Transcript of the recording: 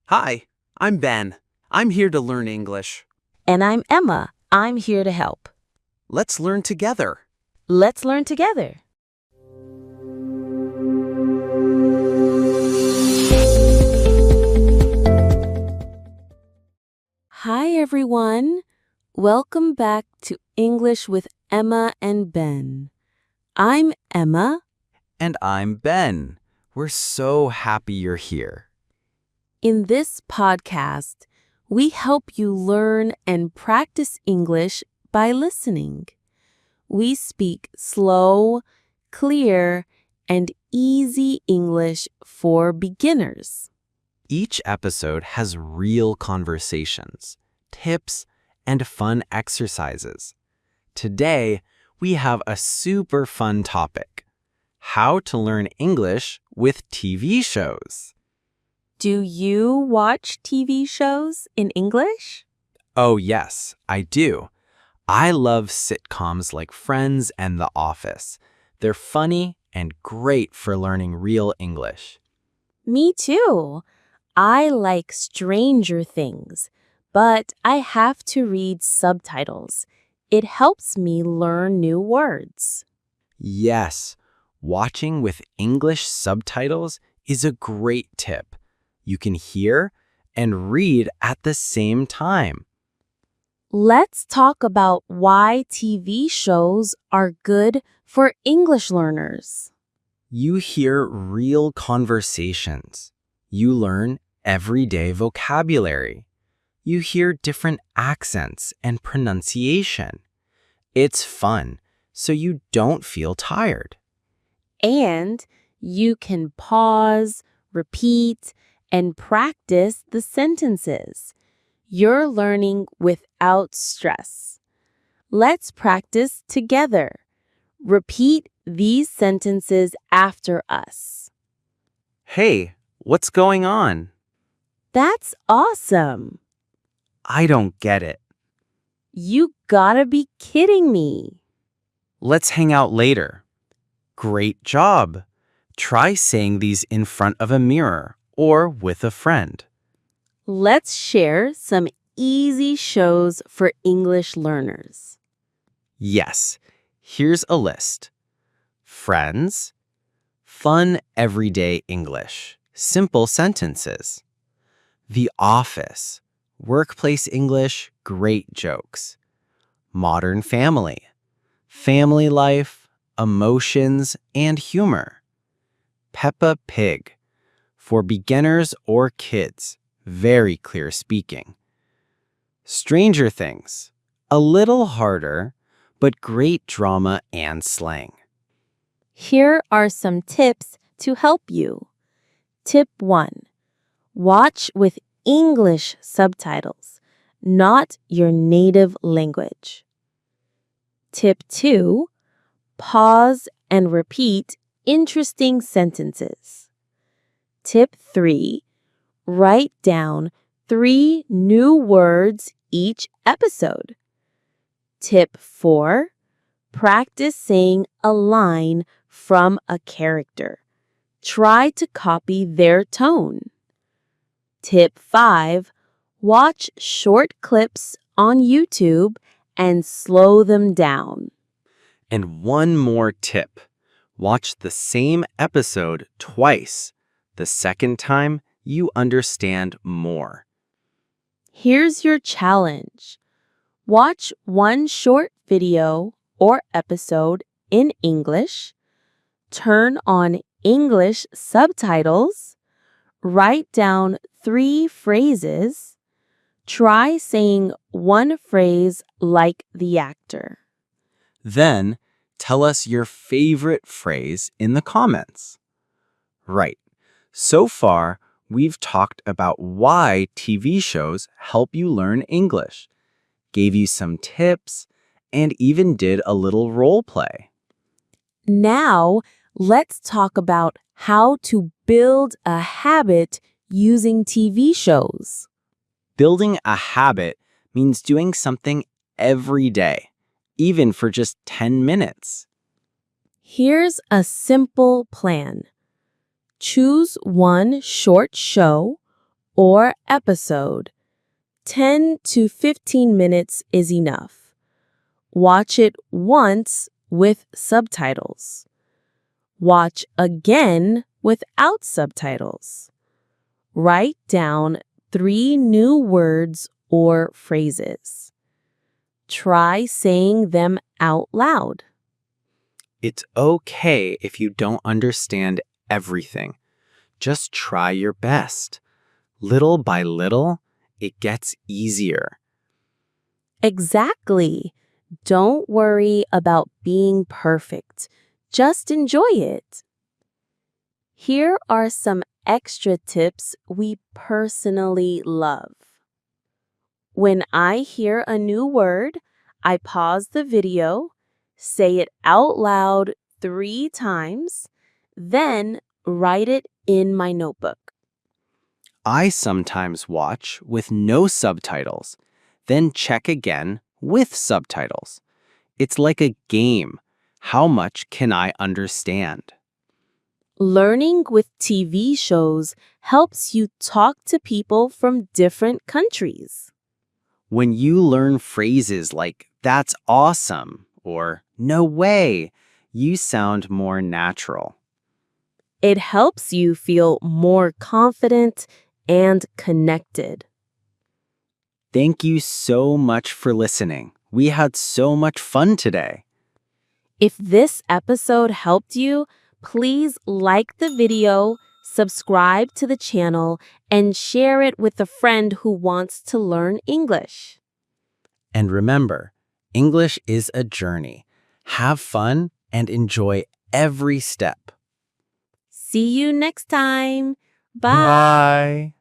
Hi, I'm Ben. I'm here to learn English. And I'm Emma. I'm here to help. Let's learn together. Let's learn together. Hi, everyone. Welcome back to English with Emma and Ben. I'm Emma. And I'm Ben. We're so happy you're here. In this podcast, we help you learn and practice English by listening. We speak slow, clear, and easy English for beginners. Each episode has real conversations, tips, and fun exercises. Today, we have a super fun topic: how to learn English with TV shows. Do you watch TV shows in English? Oh yes, I do. I love sitcoms like Friends and The Office. They're funny and great for learning real English. Me too. I like Stranger Things, but I have to read subtitles. It helps me learn new words. Yes, watching with English subtitles is a great tip. You can hear and read at the same time. Let's talk about why TV shows are good for English learners. You hear real conversations. You learn everyday vocabulary. You hear different accents and pronunciation. It's fun, so you don't feel tired. And you can pause, repeat, and practice the sentences. You're learning without stress. Let's practice together. Repeat these sentences after us. Hey, what's going on? That's awesome. I don't get it. You gotta be kidding me. Let's hang out later. Great job. Try saying these in front of a mirror or with a friend. Let's share some easy shows for English learners. Yes, here's a list. Friends, fun everyday English, simple sentences. The Office, workplace English, great jokes. Modern Family, family life, emotions, and humor. Peppa Pig, for beginners or kids, very clear speaking. Stranger Things, a little harder, but great drama and slang. Here are some tips to help you. Tip 1. Watch with English subtitles, not your native language. Tip 2. Pause and repeat interesting sentences. Tip 3. Write down 3 new words each episode. Tip 4. Practice saying a line from a character. Try to copy their tone. Tip 5. Watch short clips on YouTube and slow them down. And one more tip. Watch the same episode twice. The second time, you understand more. Here's your challenge. Watch one short video or episode in English. Turn on English subtitles. Write down 3 phrases. Try saying one phrase like the actor. Then, tell us your favorite phrase in the comments. Right. So far, we've talked about why TV shows help you learn English, gave you some tips, and even did a little role play. Now, let's talk about how to build a habit using TV shows. Building a habit means doing something every day, even for just 10 minutes. Here's a simple plan. Choose one short show or episode. 10 to 15 minutes is enough. Watch it once with subtitles. Watch again without subtitles. Write down 3 new words or phrases. Try saying them out loud. It's okay if you don't understand everything. Just try your best. Little by little, it gets easier. Exactly. Don't worry about being perfect. Just enjoy it. Here are some extra tips we personally love. When I hear a new word, I pause the video, say it out loud 3 times, then write it in my notebook. I sometimes watch with no subtitles, then check again with subtitles. It's like a game. How much can I understand? Learning with TV shows helps you talk to people from different countries. When you learn phrases like, "That's awesome," or "No way," you sound more natural. It helps you feel more confident and connected. Thank you so much for listening. We had so much fun today. If this episode helped you, please like the video, subscribe to the channel, and share it with a friend who wants to learn English. And remember, English is a journey. Have fun and enjoy every step. See you next time. Bye. Bye.